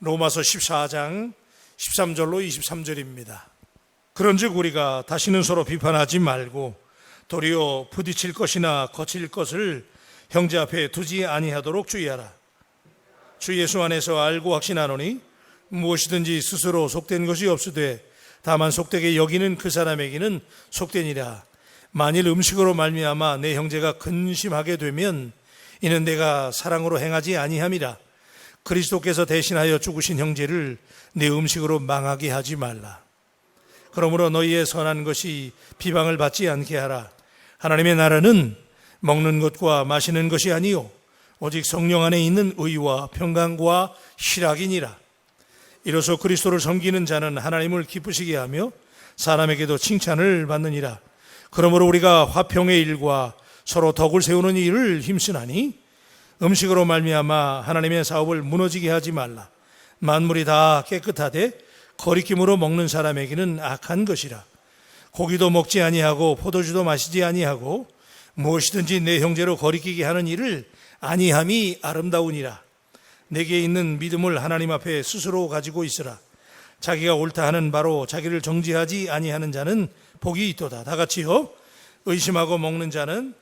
로마서 14장 13절로 23절입니다. 그런즉 우리가 다시는 서로 비판하지 말고 도리어 부딪힐 것이나 거칠 것을 형제 앞에 두지 아니하도록 주의하라. 주 예수 안에서 알고 확신하노니 무엇이든지 스스로 속된 것이 없으되 다만 속되게 여기는 그 사람에게는 속되니라. 만일 음식으로 말미암아 내 형제가 근심하게 되면 이는 내가 사랑으로 행하지 아니함이라. 그리스도께서 대신하여 죽으신 형제를 내 음식으로 망하게 하지 말라. 그러므로 너희의 선한 것이 비방을 받지 않게 하라. 하나님의 나라는 먹는 것과 마시는 것이 아니요 오직 성령 안에 있는 의와 평강과 희락이니라. 이로써 그리스도를 섬기는 자는 하나님을 기쁘시게 하며 사람에게도 칭찬을 받느니라. 그러므로 우리가 화평의 일과 서로 덕을 세우는 일을 힘쓰나니 음식으로 말미암아 하나님의 사업을 무너지게 하지 말라. 만물이 다 깨끗하되 거리낌으로 먹는 사람에게는 악한 것이라. 고기도 먹지 아니하고 포도주도 마시지 아니하고 무엇이든지 내 형제로 거리끼게 하는 일을 아니함이 아름다우니라. 내게 있는 믿음을 하나님 앞에 스스로 가지고 있으라. 자기가 옳다 하는 바로 자기를 정죄하지 아니하는 자는 복이 있도다. 다 같이요. 의심하고 먹는 자는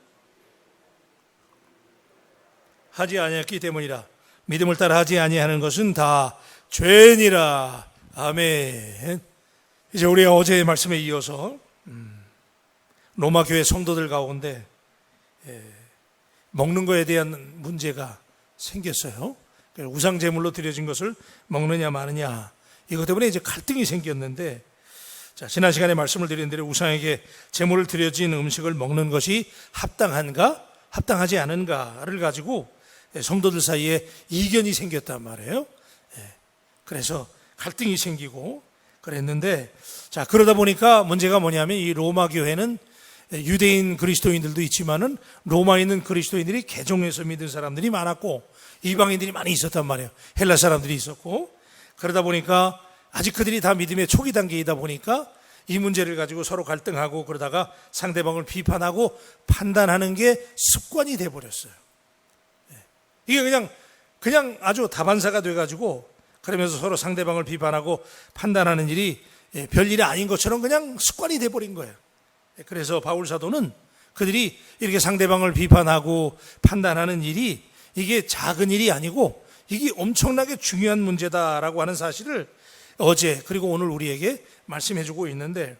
하지 아니했기 때문이라. 믿음을 따라 하지 아니하는 것은 다 죄니라. 아멘. 이제 우리가 어제의 말씀에 이어서 로마 교회 성도들 가운데 먹는 것에 대한 문제가 생겼어요. 우상 제물로 드려진 것을 먹느냐 마느냐, 이것 때문에 이제 갈등이 생겼는데, 자, 지난 시간에 말씀을 드린 대로 우상에게 제물을 드려진 음식을 먹는 것이 합당한가 합당하지 않은가를 가지고 성도들 사이에 이견이 생겼단 말이에요. 그래서 갈등이 생기고 그랬는데, 자, 그러다 보니까 문제가 뭐냐면 이 로마 교회는 유대인 그리스도인들도 있지만은 로마에 있는 그리스도인들이 개종해서 믿은 사람들이 많았고 이방인들이 많이 있었단 말이에요. 헬라 사람들이 있었고, 그러다 보니까 아직 그들이 다 믿음의 초기 단계이다 보니까 이 문제를 가지고 서로 갈등하고 그러다가 상대방을 비판하고 판단하는 게 습관이 돼버렸어요. 이게 그냥 아주 다반사가 돼가지고 그러면서 서로 상대방을 비판하고 판단하는 일이 별일이 아닌 것처럼 그냥 습관이 돼버린 거예요. 그래서 바울 사도는 그들이 이렇게 상대방을 비판하고 판단하는 일이 이게 작은 일이 아니고 이게 엄청나게 중요한 문제다라고 하는 사실을 어제 그리고 오늘 우리에게 말씀해주고 있는데,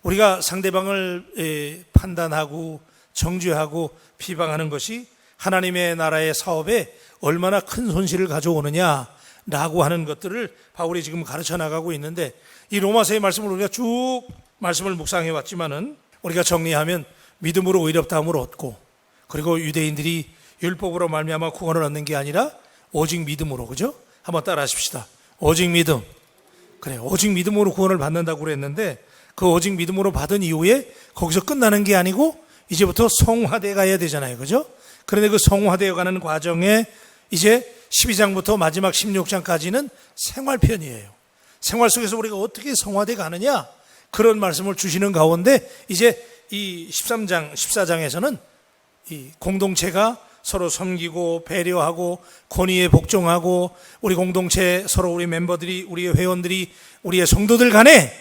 우리가 상대방을 판단하고 정죄하고 비방하는 것이 하나님의 나라의 사업에 얼마나 큰 손실을 가져오느냐라고 하는 것들을 바울이 지금 가르쳐 나가고 있는데, 이 로마서의 말씀을 우리가 쭉 말씀을 묵상해 왔지만은 우리가 정리하면 믿음으로 의롭다함을 얻고, 그리고 유대인들이 율법으로 말미암아 구원을 얻는 게 아니라 오직 믿음으로, 그죠? 한번 따라 하십시다. 오직 믿음. 그래, 오직 믿음으로 구원을 받는다고 그랬는데, 그 오직 믿음으로 받은 이후에 거기서 끝나는 게 아니고 이제부터 성화돼 가야 되잖아요, 그죠? 그런데 그 성화되어 가는 과정에 이제 12장부터 마지막 16장까지는 생활편이에요. 생활 속에서 우리가 어떻게 성화돼 가느냐, 그런 말씀을 주시는 가운데 이제 이 13장, 14장에서는 이 공동체가 서로 섬기고 배려하고 권위에 복종하고, 우리 공동체 서로 우리 멤버들이, 우리의 회원들이, 우리의 성도들 간에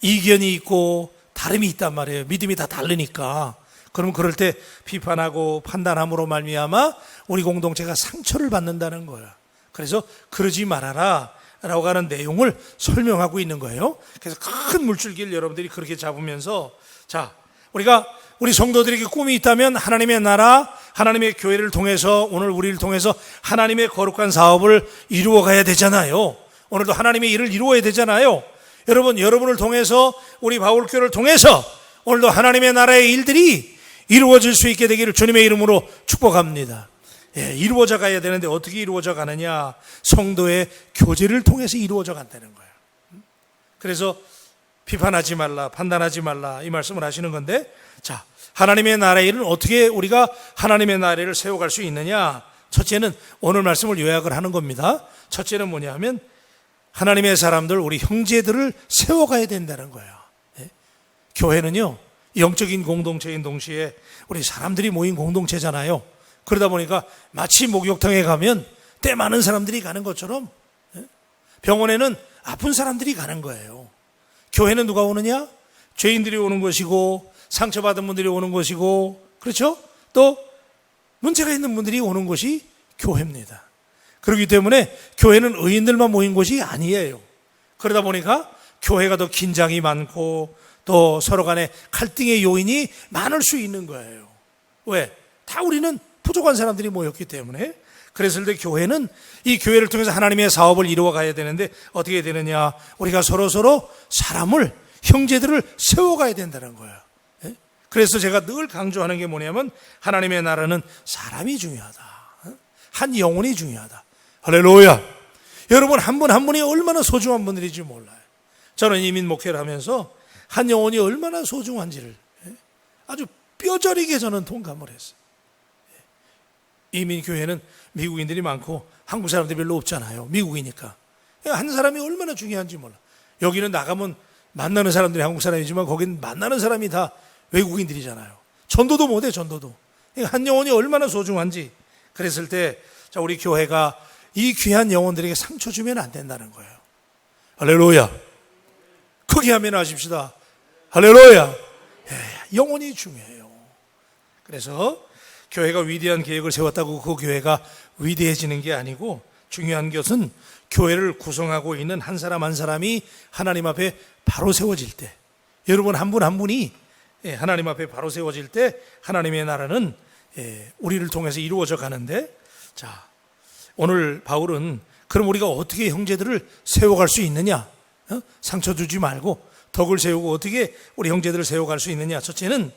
이견이 있고 다름이 있단 말이에요. 믿음이 다 다르니까. 그럼 그럴 때 비판하고 판단함으로 말미암아 우리 공동체가 상처를 받는다는 거야. 그래서 그러지 말아라 라고 하는 내용을 설명하고 있는 거예요. 그래서 큰 물줄기를 여러분들이 그렇게 잡으면서, 자, 우리 성도들에게 꿈이 있다면 하나님의 나라, 하나님의 교회를 통해서, 오늘 우리를 통해서 하나님의 거룩한 사업을 이루어 가야 되잖아요. 오늘도 하나님의 일을 이루어야 되잖아요. 여러분을 통해서, 우리 바울교회를 통해서 오늘도 하나님의 나라의 일들이 이루어질 수 있게 되기를 주님의 이름으로 축복합니다. 이루어져 가야 되는데 어떻게 이루어져 가느냐? 성도의 교제를 통해서 이루어져 간다는 거예요. 그래서 비판하지 말라, 판단하지 말라, 이 말씀을 하시는 건데, 자, 하나님의 나라의 일은 어떻게 우리가 하나님의 나라를 세워갈 수 있느냐? 첫째는 오늘 말씀을 요약을 하는 겁니다. 첫째는 뭐냐면 하나님의 사람들, 우리 형제들을 세워가야 된다는 거예요. 교회는요, 영적인 공동체인 동시에 우리 사람들이 모인 공동체잖아요. 그러다 보니까 마치 목욕탕에 가면 때 많은 사람들이 가는 것처럼 병원에는 아픈 사람들이 가는 거예요. 교회는 누가 오느냐? 죄인들이 오는 것이고 상처받은 분들이 오는 것이고, 그렇죠? 또 문제가 있는 분들이 오는 것이 교회입니다. 그렇기 때문에 교회는 의인들만 모인 곳이 아니에요. 그러다 보니까 교회가 더 긴장이 많고 또 서로 간에 갈등의 요인이 많을 수 있는 거예요. 왜? 다 우리는 부족한 사람들이 모였기 때문에. 그래서 교회는 이 교회를 통해서 하나님의 사업을 이루어 가야 되는데 어떻게 되느냐? 우리가 서로 사람을, 형제들을 세워가야 된다는 거예요. 그래서 제가 늘 강조하는 게 뭐냐면 하나님의 나라는 사람이 중요하다. 한 영혼이 중요하다. 할렐루야. 여러분 한 분 한 분이 얼마나 소중한 분들인지 몰라요. 저는 이민 목회를 하면서 한 영혼이 얼마나 소중한지를 아주 뼈저리게 저는 동감을 했어요. 이민교회는 미국인들이 많고 한국 사람들이 별로 없잖아요. 미국이니까. 한 사람이 얼마나 중요한지 몰라. 여기는 나가면 만나는 사람들이 한국 사람이지만 거긴 만나는 사람이 다 외국인들이잖아요. 전도도 못해, 전도도. 한 영혼이 얼마나 소중한지. 그랬을 때 우리 교회가 이 귀한 영혼들에게 상처 주면 안 된다는 거예요. 할렐루야. 크게 아멘 하십시다. 할렐루야. 영혼이 중요해요. 그래서 교회가 위대한 계획을 세웠다고 그 교회가 위대해지는 게 아니고, 중요한 것은 교회를 구성하고 있는 한 사람 한 사람이 하나님 앞에 바로 세워질 때, 여러분 한 분 한 분이 하나님 앞에 바로 세워질 때 하나님의 나라는 우리를 통해서 이루어져 가는데, 자, 오늘 바울은 그럼 우리가 어떻게 형제들을 세워갈 수 있느냐? 상처 주지 말고 덕을 세우고 어떻게 우리 형제들을 세워갈 수 있느냐? 첫째는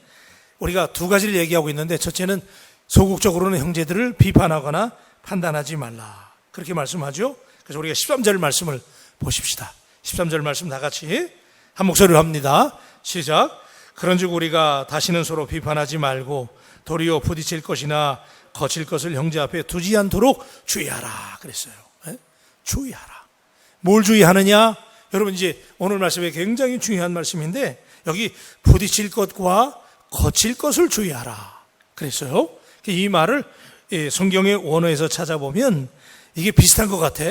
우리가 두 가지를 얘기하고 있는데, 첫째는 소극적으로는 형제들을 비판하거나 판단하지 말라, 그렇게 말씀하죠. 그래서 우리가 13절 말씀을 보십시다. 13절 말씀 다 같이 한 목소리로 합니다. 시작. 그런즉 우리가 다시는 서로 비판하지 말고 도리어 부딪힐 것이나 거칠 것을 형제 앞에 두지 않도록 주의하라 그랬어요. 주의하라. 뭘 주의하느냐? 여러분 이제 오늘 말씀에 굉장히 중요한 말씀인데, 여기 부딪힐 것과 거칠 것을 주의하라 그랬어요. 이 말을 성경의 원어에서 찾아보면 이게 비슷한 것 같아.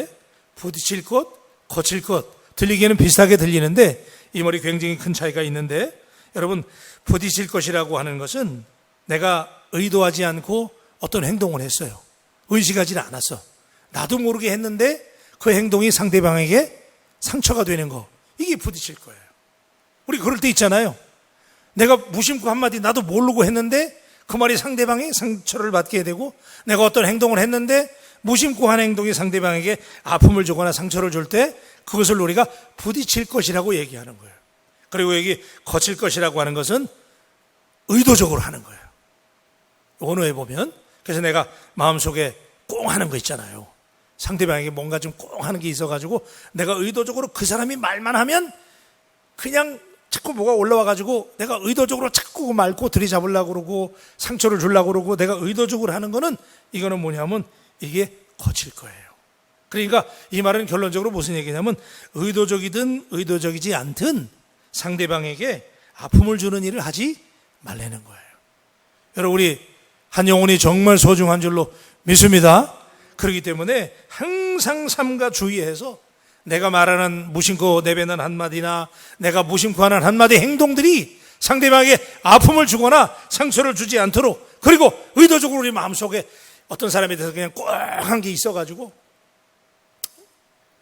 부딪힐 것, 거칠 것, 들리기에는 비슷하게 들리는데 이 말이 굉장히 큰 차이가 있는데, 여러분 부딪힐 것이라고 하는 것은 내가 의도하지 않고 어떤 행동을 했어요. 의식하지 않았어. 나도 모르게 했는데 그 행동이 상대방에게 상처가 되는 거, 이게 부딪힐 거예요. 우리 그럴 때 있잖아요. 내가 무심코 한마디 나도 모르고 했는데 그 말이 상대방이 상처를 받게 되고, 내가 어떤 행동을 했는데 무심코 한 행동이 상대방에게 아픔을 주거나 상처를 줄 때 그것을 우리가 부딪힐 것이라고 얘기하는 거예요. 그리고 여기 거칠 것이라고 하는 것은 의도적으로 하는 거예요. 원어에 보면. 그래서 내가 마음속에 꽁 하는 거 있잖아요. 상대방에게 뭔가 좀 꽁 하는 게 있어가지고 내가 의도적으로 그 사람이 말만 하면 그냥 자꾸 뭐가 올라와가지고 내가 의도적으로 자꾸 말고 들이잡으려고 그러고 상처를 주려고 그러고 내가 의도적으로 하는 거는, 이거는 뭐냐면 이게 거칠 거예요. 그러니까 이 말은 결론적으로 무슨 얘기냐면 의도적이든 의도적이지 않든 상대방에게 아픔을 주는 일을 하지 말라는 거예요. 여러분 우리 한 영혼이 정말 소중한 줄로 믿습니다. 그렇기 때문에 항상 삼가 주의해서 내가 말하는 무심코 내뱉는 한마디나 내가 무심코 하는 한마디 행동들이 상대방에게 아픔을 주거나 상처를 주지 않도록, 그리고 의도적으로 우리 마음속에 어떤 사람에 대해서 그냥 꽁한 게 있어가지고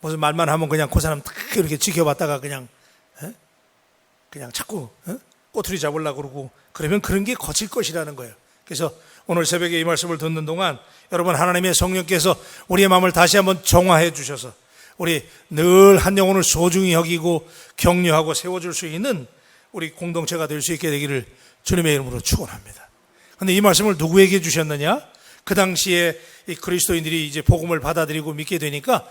무슨 말만 하면 그냥 그 사람 딱 이렇게 지켜봤다가 그냥 자꾸 꼬투리 잡으려고 그러고, 그러면 그런 게 거칠 것이라는 거예요. 그래서 오늘 새벽에 이 말씀을 듣는 동안 여러분 하나님의 성령께서 우리의 마음을 다시 한번 정화해 주셔서 우리 늘 한 영혼을 소중히 여기고 격려하고 세워줄 수 있는 우리 공동체가 될 수 있게 되기를 주님의 이름으로 축원합니다. 그런데 이 말씀을 누구에게 주셨느냐? 그 당시에 이 그리스도인들이 이제 복음을 받아들이고 믿게 되니까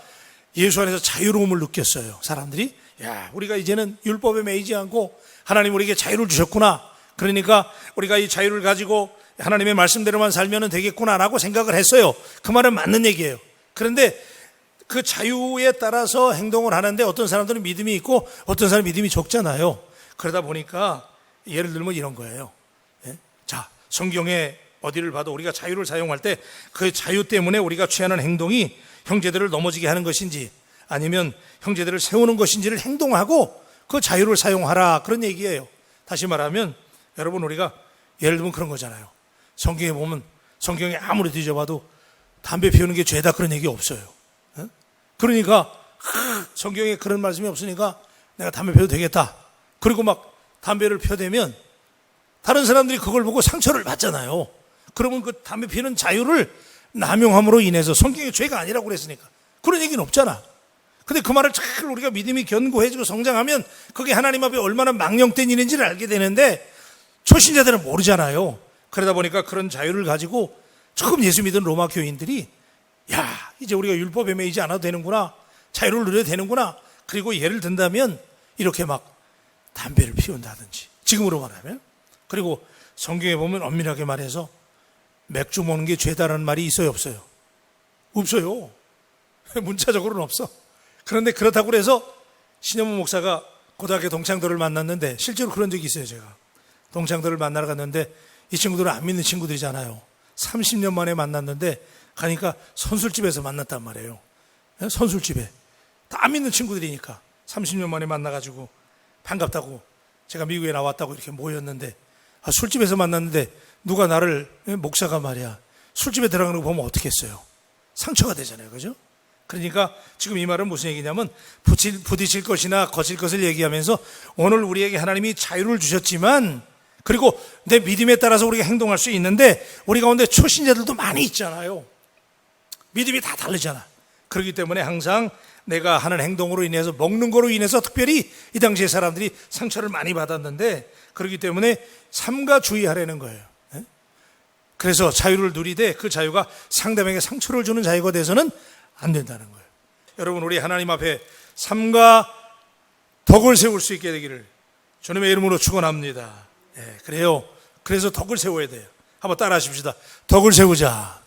예수 안에서 자유로움을 느꼈어요. 사람들이, 야, 우리가 이제는 율법에 매이지 않고 하나님 우리에게 자유를 주셨구나. 그러니까 우리가 이 자유를 가지고 하나님의 말씀대로만 살면 되겠구나라고 생각을 했어요. 그 말은 맞는 얘기예요. 그런데 그 자유에 따라서 행동을 하는데 어떤 사람들은 믿음이 있고 어떤 사람은 믿음이 적잖아요. 그러다 보니까 예를 들면 이런 거예요. 자, 성경에 어디를 봐도 우리가 자유를 사용할 때 그 자유 때문에 우리가 취하는 행동이 형제들을 넘어지게 하는 것인지 아니면 형제들을 세우는 것인지를 행동하고 그 자유를 사용하라, 그런 얘기예요. 다시 말하면 여러분, 우리가 예를 들면 그런 거잖아요. 성경에 보면, 성경에 아무리 뒤져봐도 담배 피우는 게 죄다 그런 얘기 없어요. 그러니까 성경에 그런 말씀이 없으니까 내가 담배 피워도 되겠다. 그리고 막 담배를 펴대면 다른 사람들이 그걸 보고 상처를 받잖아요. 그러면 그 담배 피우는 자유를 남용함으로 인해서 성경의 죄가 아니라고 그랬으니까 그런 얘기는 없잖아. 근데 그 말을 잘 우리가 믿음이 견고해지고 성장하면 그게 하나님 앞에 얼마나 망령된 일인지를 알게 되는데 초신자들은 모르잖아요. 그러다 보니까 그런 자유를 가지고 처음 예수 믿은 로마 교인들이 야, 이제 우리가 율법에 매이지 않아도 되는구나, 자유를 누려도 되는구나. 그리고 예를 든다면 이렇게 막 담배를 피운다든지, 지금으로 말하면. 그리고 성경에 보면 엄밀하게 말해서 맥주 먹는 게 죄다라는 말이 있어요, 없어요? 없어요. 문자적으로는 없어. 그런데 그렇다고 해서 신현무 목사가 고등학교 동창들을 만났는데, 실제로 그런 적이 있어요. 제가 동창들을 만나러 갔는데 이 친구들은 안 믿는 친구들이잖아요. 30년 만에 만났는데 가니까 선술집에서 만났단 말이에요. 선술집에. 다 안 믿는 친구들이니까 30년 만에 만나가지고 반갑다고, 제가 미국에 나왔다고 이렇게 모였는데, 술집에서 만났는데 누가 나를, 목사가 말이야, 술집에 들어가는 거 보면 어떻겠어요? 상처가 되잖아요. 그죠? 그러니까 지금 이 말은 무슨 얘기냐면, 부딪힐 것이나 거칠 것을 얘기하면서 오늘 우리에게 하나님이 자유를 주셨지만, 그리고 내 믿음에 따라서 우리가 행동할 수 있는데 우리 가운데 초신자들도 많이 있잖아요. 믿음이 다 다르잖아. 그렇기 때문에 항상 내가 하는 행동으로 인해서, 먹는 거로 인해서 특별히 이 당시에 사람들이 상처를 많이 받았는데, 그렇기 때문에 삼가 주의하라는 거예요. 그래서 자유를 누리되 그 자유가 상대방에게 상처를 주는 자유가 돼서는 안 된다는 거예요. 여러분, 우리 하나님 앞에 삼가 덕을 세울 수 있게 되기를 주님의 이름으로 축원합니다. 그래요. 그래서 덕을 세워야 돼요. 한번 따라 하십시다. 덕을 세우자.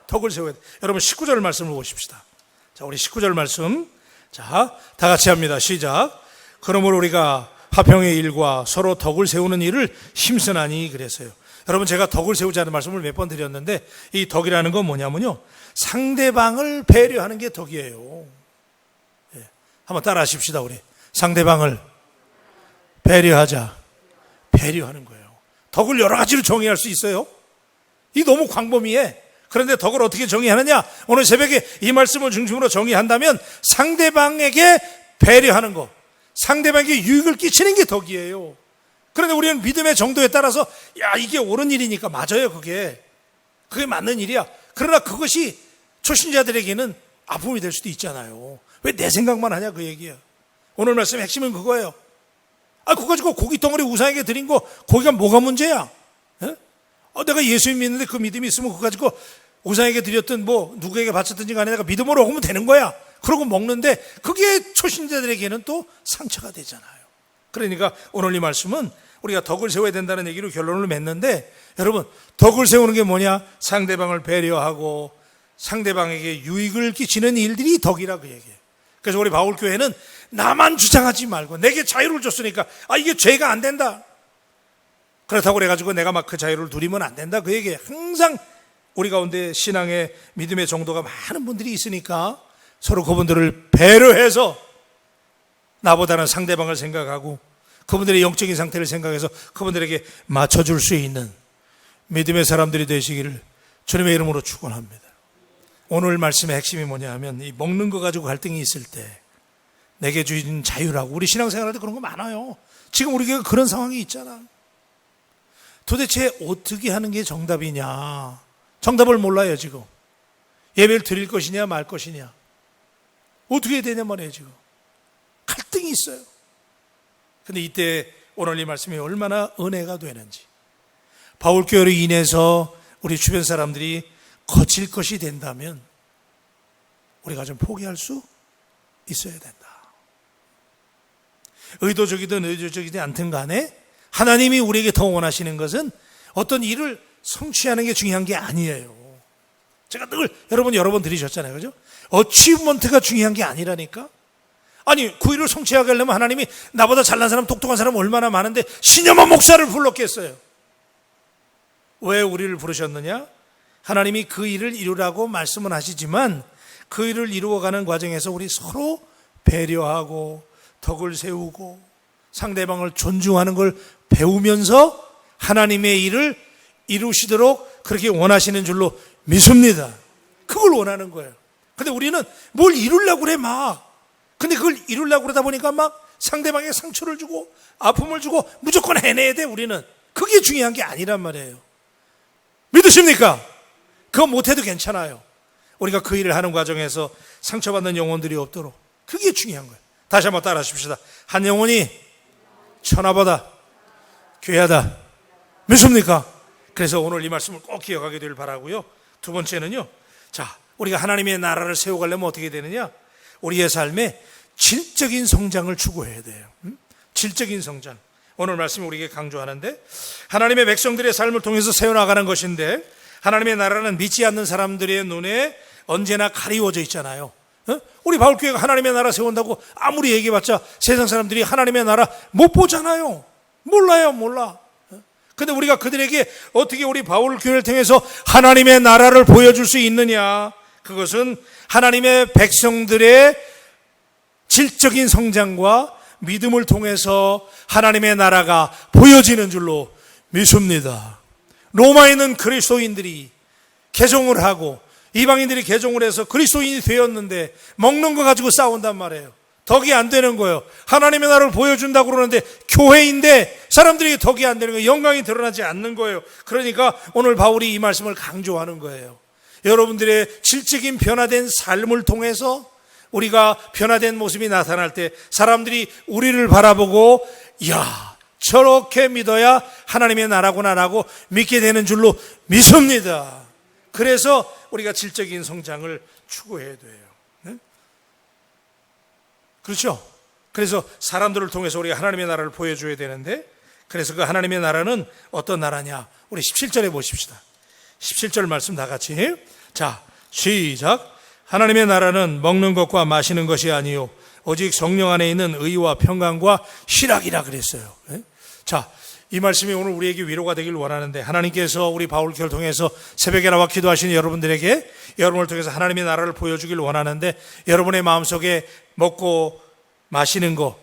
덕을 세워야 돼요. 여러분, 19절 말씀을 보십시다. 자, 우리 19절 말씀. 자, 다 같이 합니다. 시작. 그러므로 우리가 화평의 일과 서로 덕을 세우는 일을 힘쓰나니, 그랬어요. 여러분, 제가 덕을 세우자는 말씀을 몇 번 드렸는데, 이 덕이라는 건 뭐냐면요, 상대방을 배려하는 게 덕이에요. 한번 따라 하십시다. 우리 상대방을 배려하자. 배려하는 거예요. 덕을 여러 가지로 정의할 수 있어요. 이 너무 광범위해. 그런데 덕을 어떻게 정의하느냐? 오늘 새벽에 이 말씀을 중심으로 정의한다면 상대방에게 배려하는 것, 상대방에게 유익을 끼치는 게 덕이에요. 그런데 우리는 믿음의 정도에 따라서 야, 이게 옳은 일이니까 맞아요. 그게 맞는 일이야. 그러나 그것이 초신자들에게는 아픔이 될 수도 있잖아요. 왜 내 생각만 하냐, 그 얘기야. 오늘 말씀의 핵심은 그거예요. 그거 가지고 고기 덩어리 우상에게 드린 거, 고기가 뭐가 문제야? 내가 예수 믿는데 그 믿음이 있으면 그거 가지고 우상에게 드렸든 뭐 누구에게 바쳤든지 간에 내가 믿음으로 먹으면 되는 거야. 그러고 먹는데 그게 초신자들에게는 또 상처가 되잖아요. 그러니까 오늘 이 말씀은 우리가 덕을 세워야 된다는 얘기로 결론을 맺는데, 여러분, 덕을 세우는 게 뭐냐? 상대방을 배려하고 상대방에게 유익을 끼치는 일들이 덕이라, 그 얘기예요. 그래서 우리 바울교회는 나만 주장하지 말고, 내게 자유를 줬으니까 이게 죄가 안 된다, 그렇다고 그래가지고 내가 막 그 자유를 누리면 안 된다, 그 얘기예요. 항상 우리 가운데 신앙의 믿음의 정도가 많은 분들이 있으니까 서로 그분들을 배려해서 나보다는 상대방을 생각하고 그분들의 영적인 상태를 생각해서 그분들에게 맞춰줄 수 있는 믿음의 사람들이 되시기를 주님의 이름으로 축원합니다. 오늘 말씀의 핵심이 뭐냐 하면, 이 먹는 거 가지고 갈등이 있을 때 내게 주신 자유라고, 우리 신앙생활할 때 그런 거 많아요. 지금 우리 교회가 그런 상황이 있잖아. 도대체 어떻게 하는 게 정답이냐? 정답을 몰라요. 지금 예배를 드릴 것이냐 말 것이냐, 어떻게 해야 되냐 말이에요. 지금 갈등이 있어요. 근데 이때 오늘 이 말씀이 얼마나 은혜가 되는지, 바울교회로 인해서 우리 주변 사람들이 거칠 것이 된다면 우리가 좀 포기할 수 있어야 된다. 의도적이든 의도적이지 않든 간에 하나님이 우리에게 더 원하시는 것은 어떤 일을 성취하는 게 중요한 게 아니에요. 제가 늘 여러 번 들으셨잖아요. 그죠? 어치브먼트가 중요한 게 아니라니까. 아니, 그 일을 성취하게 하려면 하나님이 나보다 잘난 사람, 똑똑한 사람 얼마나 많은데 신여만 목사를 불렀겠어요. 왜 우리를 부르셨느냐? 하나님이 그 일을 이루라고 말씀은 하시지만 그 일을 이루어가는 과정에서 우리 서로 배려하고 덕을 세우고 상대방을 존중하는 걸 배우면서 하나님의 일을 이루시도록 그렇게 원하시는 줄로 믿습니다. 그걸 원하는 거예요. 근데 우리는 뭘 이루려고 그래 막. 근데 그걸 이루려고 그러다 보니까 막 상대방에게 상처를 주고 아픔을 주고 무조건 해내야 돼. 우리는 그게 중요한 게 아니란 말이에요. 믿으십니까? 그거 못해도 괜찮아요. 우리가 그 일을 하는 과정에서 상처받는 영혼들이 없도록 그게 중요한 거예요. 다시 한번 따라 하십시다. 한 영혼이 천하보다 귀하다. 믿습니까? 그래서 오늘 이 말씀을 꼭 기억하게 되길 바라고요. 두 번째는요, 자, 우리가 하나님의 나라를 세워가려면 어떻게 되느냐? 우리의 삶에 질적인 성장을 추구해야 돼요. 질적인 성장. 오늘 말씀이 우리에게 강조하는데, 하나님의 백성들의 삶을 통해서 세워나가는 것인데, 하나님의 나라는 믿지 않는 사람들의 눈에 언제나 가리워져 있잖아요. 우리 바울교회가 하나님의 나라 세운다고 아무리 얘기해봤자 세상 사람들이 하나님의 나라 못 보잖아요. 몰라요, 몰라. 근데 우리가 그들에게 어떻게 우리 바울교회를 통해서 하나님의 나라를 보여줄 수 있느냐? 그것은 하나님의 백성들의 질적인 성장과 믿음을 통해서 하나님의 나라가 보여지는 줄로 믿습니다. 로마에 있는 그리스도인들이 개종을 하고 이방인들이 개종을 해서 그리스도인이 되었는데 먹는 거 가지고 싸운단 말이에요. 덕이 안 되는 거예요. 하나님의 나라를 보여준다고 그러는데 교회인데 사람들이 덕이 안 되는 거예요. 영광이 드러나지 않는 거예요. 그러니까 오늘 바울이 이 말씀을 강조하는 거예요. 여러분들의 질적인 변화된 삶을 통해서 우리가 변화된 모습이 나타날 때 사람들이 우리를 바라보고 야, 저렇게 믿어야 하나님의 나라구나라고 믿게 되는 줄로 믿습니다. 그래서 우리가 질적인 성장을 추구해야 돼요. 네? 그렇죠? 그래서 사람들을 통해서 우리가 하나님의 나라를 보여줘야 되는데, 그래서 그 하나님의 나라는 어떤 나라냐? 우리 17절에 보십시다. 17절 말씀 다 같이. 자, 시작. 하나님의 나라는 먹는 것과 마시는 것이 아니요 오직 성령 안에 있는 의와 평강과 희락이라 그랬어요. 네? 자, 이 말씀이 오늘 우리에게 위로가 되길 원하는데, 하나님께서 우리 바울교를 통해서 새벽에 나와 기도하시는 여러분들에게 여러분을 통해서 하나님의 나라를 보여주길 원하는데, 여러분의 마음속에 먹고 마시는 거,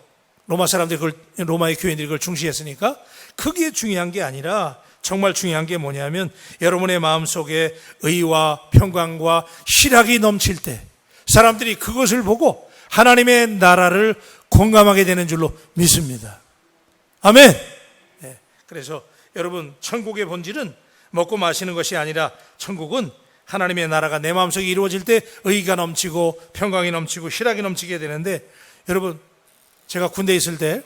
로마 사람들이 로마의 교인들이 그걸 중시했으니까 그게 중요한 게 아니라 정말 중요한 게 뭐냐면 여러분의 마음속에 의와 평강과 희락이 넘칠 때 사람들이 그것을 보고 하나님의 나라를 공감하게 되는 줄로 믿습니다. 아멘. 네, 그래서 여러분, 천국의 본질은 먹고 마시는 것이 아니라 천국은 하나님의 나라가 내 마음속에 이루어질 때 의가 넘치고 평강이 넘치고 희락이 넘치게 되는데, 여러분, 제가 군대에 있을 때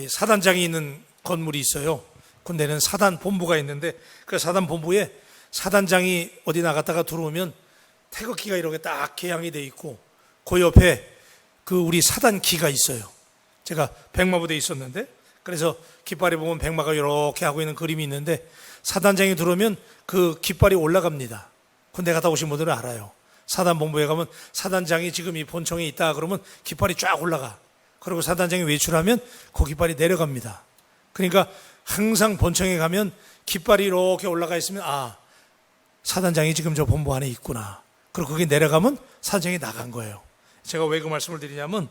사단장이 있는 건물이 있어요. 군대는 사단 본부가 있는데 그 사단 본부에 사단장이 어디 나갔다가 들어오면 태극기가 이렇게 딱 개양이 돼 있고 그 옆에 그 우리 사단기가 있어요. 제가 백마부대에 있었는데, 그래서 깃발에 보면 백마가 이렇게 하고 있는 그림이 있는데 사단장이 들어오면 그 깃발이 올라갑니다. 군대 갔다 오신 분들은 알아요. 사단 본부에 가면 사단장이 지금 이 본청에 있다 그러면 깃발이 쫙 올라가. 그리고 사단장이 외출하면 그 깃발이 내려갑니다. 그러니까 항상 본청에 가면 깃발이 이렇게 올라가 있으면 아, 사단장이 지금 저 본부 안에 있구나. 그리고 그게 내려가면 사단장이 나간 거예요. 제가 왜 그 말씀을 드리냐면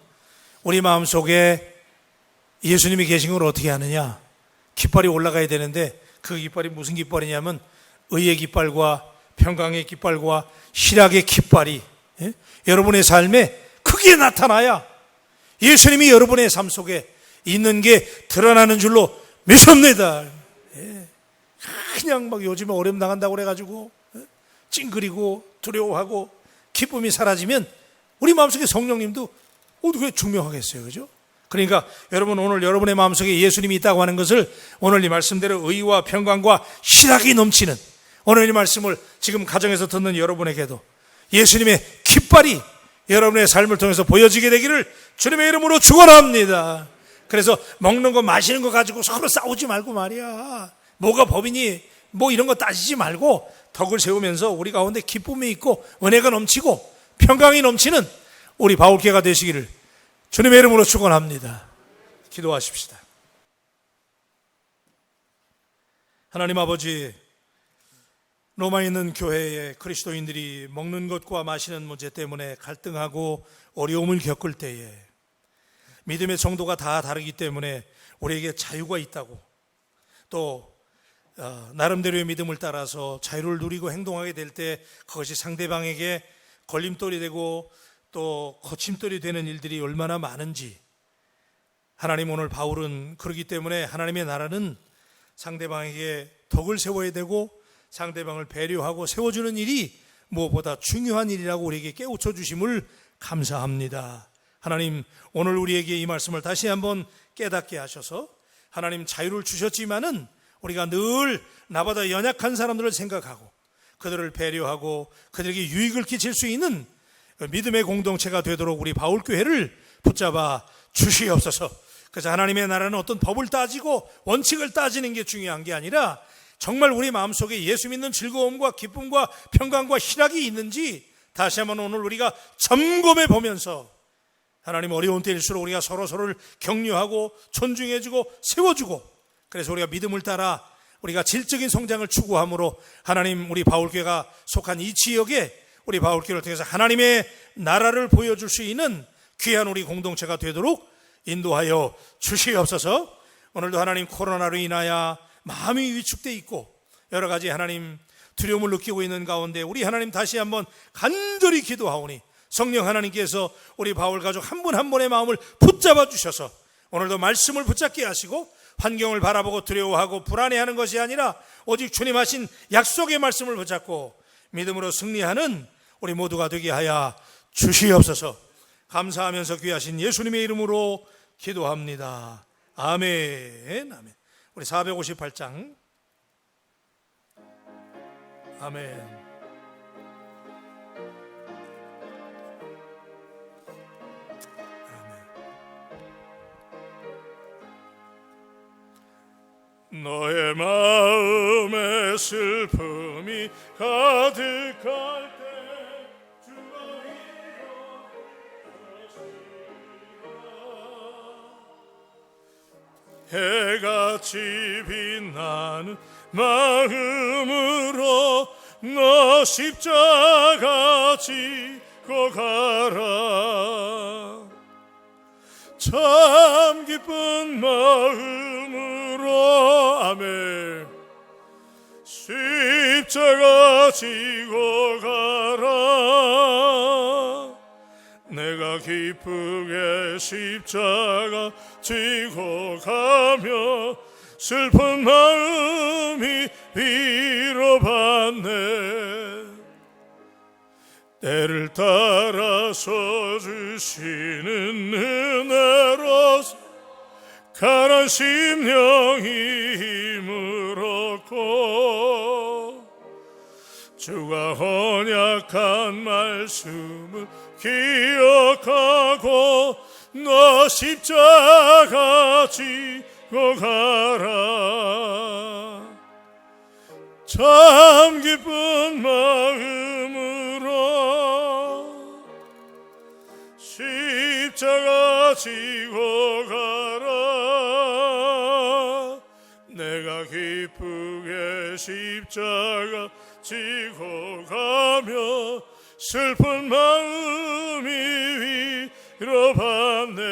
우리 마음속에 예수님이 계신 걸 어떻게 하느냐? 깃발이 올라가야 되는데 그 깃발이 무슨 깃발이냐면 의의 깃발과 평강의 깃발과 희락의 깃발이 여러분의 삶에 크게 나타나야 예수님이 여러분의 삶 속에 있는 게 드러나는 줄로 믿습니다. 그냥 막 요즘에 어려움 당한다고 그래가지고 찡그리고 두려워하고 기쁨이 사라지면 우리 마음속에 성령님도 어떻게 증명하겠어요, 그죠? 그러니까 여러분, 오늘 여러분의 마음속에 예수님이 있다고 하는 것을 오늘 이 말씀대로 의와 평강과 희락이 넘치는 오늘 이 말씀을 지금 가정에서 듣는 여러분에게도 예수님의 깃발이 여러분의 삶을 통해서 보여지게 되기를 주님의 이름으로 축원합니다. 그래서 먹는 거 마시는 거 가지고 서로 싸우지 말고 말이야. 뭐가 법이니 뭐 이런 거 따지지 말고 덕을 세우면서 우리 가운데 기쁨이 있고 은혜가 넘치고 평강이 넘치는 우리 바울교회가 되시기를 주님의 이름으로 축원합니다. 기도하십시다. 하나님 아버지, 로마에 있는 교회의 그리스도인들이 먹는 것과 마시는 문제 때문에 갈등하고 어려움을 겪을 때에 믿음의 정도가 다 다르기 때문에 우리에게 자유가 있다고, 또 나름대로의 믿음을 따라서 자유를 누리고 행동하게 될 때 그것이 상대방에게 걸림돌이 되고 또 거침돌이 되는 일들이 얼마나 많은지, 하나님 오늘 바울은 그렇기 때문에 하나님의 나라는 상대방에게 덕을 세워야 되고 상대방을 배려하고 세워주는 일이 무엇보다 중요한 일이라고 우리에게 깨우쳐 주심을 감사합니다. 하나님 오늘 우리에게 이 말씀을 다시 한번 깨닫게 하셔서 하나님 자유를 주셨지만은 우리가 늘 나보다 연약한 사람들을 생각하고 그들을 배려하고 그들에게 유익을 끼칠 수 있는 믿음의 공동체가 되도록 우리 바울교회를 붙잡아 주시옵소서. 그래서 하나님의 나라는 어떤 법을 따지고 원칙을 따지는 게 중요한 게 아니라 정말 우리 마음속에 예수 믿는 즐거움과 기쁨과 평강과 희락이 있는지 다시 한번 오늘 우리가 점검해 보면서 하나님 어려운 때일수록 우리가 서로를 격려하고 존중해주고 세워주고, 그래서 우리가 믿음을 따라 우리가 질적인 성장을 추구함으로 하나님 우리 바울교회가 속한 이 지역에 우리 바울교회를 통해서 하나님의 나라를 보여줄 수 있는 귀한 우리 공동체가 되도록 인도하여 주시옵소서. 오늘도 하나님 코로나로 인하여 마음이 위축되어 있고 여러 가지 하나님 두려움을 느끼고 있는 가운데 우리 하나님 다시 한번 간절히 기도하오니 성령 하나님께서 우리 바울 가족 한 분 한 분의 마음을 붙잡아 주셔서 오늘도 말씀을 붙잡게 하시고 환경을 바라보고 두려워하고 불안해하는 것이 아니라 오직 주님 하신 약속의 말씀을 붙잡고 믿음으로 승리하는 우리 모두가 되게 하여 주시옵소서. 감사하면서 귀하신 예수님의 이름으로 기도합니다. 아멘. 아멘. 우리 458장. 아멘. 너의 마음에 슬픔이 가득할 때 주가 이루어주시라. 해같이 빛나는 마음으로 너 십자가 지고 가라. 참 기쁜 마음으로 아멘 십자가 지고 가라. 내가 기쁘게 십자가 지고 가며 슬픈 마음이 위로받네. 때를 따라서 주시는 은혜로서 가난 심령이 힘을 얻고 주가 언약한 말씀을 기억하고 너 십자가 지고 가라. 참 기쁜 마음으로 십자가 지고 가라. 내가 기쁘게 십자가 지고 가며 슬픈 마음이 위로받네.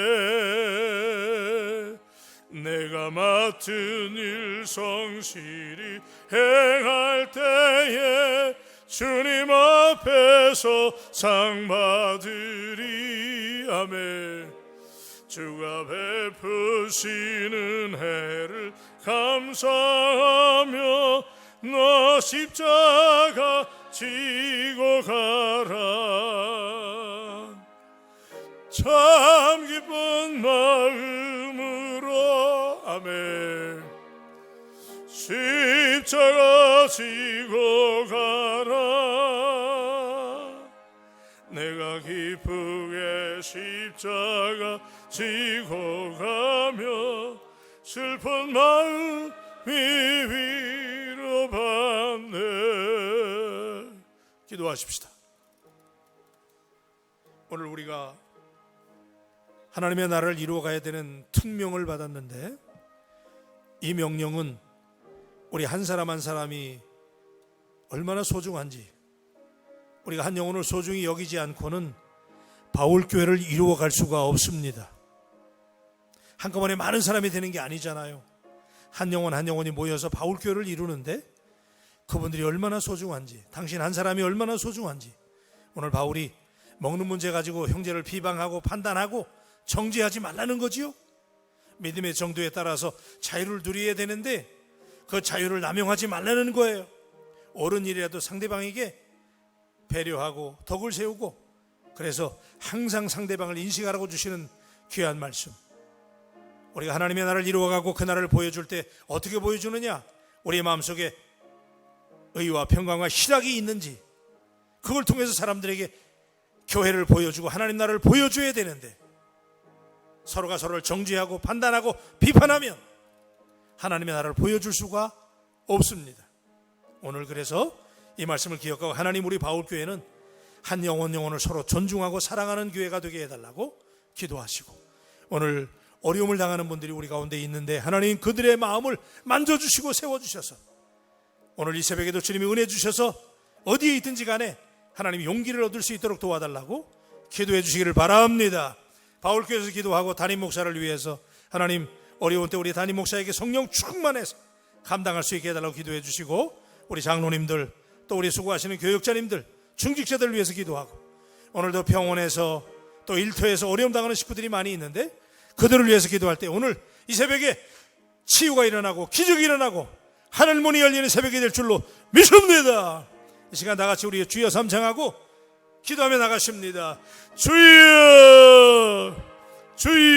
내가 맡은 일 성실히 행할 때에 주님 앞에서 상 받으리. 아멘. 주가 베푸시는 해를 감사하며 너 십자가 지고 가라. 참 기쁜 마음으로 아멘 십자가 지고 가라. 내가 기쁘게 십자가 지고 가며 슬픈 마음이 위로받네. 기도하십시다. 오늘 우리가 하나님의 나라를 이루어가야 되는 특명을 받았는데 이 명령은 우리 한 사람 한 사람이 얼마나 소중한지, 우리가 한 영혼을 소중히 여기지 않고는 바울교회를 이루어갈 수가 없습니다. 한꺼번에 많은 사람이 되는 게 아니잖아요. 한 영혼 한 영혼이 모여서 바울교회를 이루는데 그분들이 얼마나 소중한지, 당신 한 사람이 얼마나 소중한지, 오늘 바울이 먹는 문제 가지고 형제를 비방하고 판단하고 정죄하지 말라는 거지요. 믿음의 정도에 따라서 자유를 누려야 되는데 그 자유를 남용하지 말라는 거예요. 옳은 일이라도 상대방에게 배려하고 덕을 세우고, 그래서 항상 상대방을 인식하라고 주시는 귀한 말씀. 우리가 하나님의 나라를 이루어가고 그 나라를 보여줄 때 어떻게 보여주느냐? 우리의 마음속에 의와 평강과 희락이 있는지, 그걸 통해서 사람들에게 교회를 보여주고 하나님 나라를 보여줘야 되는데, 서로가 서로를 정죄하고 판단하고 비판하면 하나님의 나라를 보여줄 수가 없습니다. 오늘 그래서 이 말씀을 기억하고 하나님, 우리 바울교회는 한 영혼을 서로 존중하고 사랑하는 교회가 되게 해달라고 기도하시고, 오늘 어려움을 당하는 분들이 우리 가운데 있는데 하나님 그들의 마음을 만져주시고 세워주셔서 오늘 이 새벽에도 주님이 은혜 주셔서 어디에 있든지 간에 하나님이 용기를 얻을 수 있도록 도와달라고 기도해 주시기를 바랍니다. 바울교회에서 기도하고 담임 목사를 위해서 하나님 어려운 때 우리 담임 목사에게 성령 충만해서 감당할 수 있게 해달라고 기도해 주시고, 우리 장로님들 또 우리 수고하시는 교육자님들 중직자들 위해서 기도하고, 오늘도 병원에서 또 일터에서 어려움 당하는 식구들이 많이 있는데 그들을 위해서 기도할 때 오늘 이 새벽에 치유가 일어나고 기적이 일어나고 하늘문이 열리는 새벽이 될 줄로 믿습니다. 이 시간 다 같이 우리 주여 삼창하고 기도하며 나가십니다. 주여, 주여.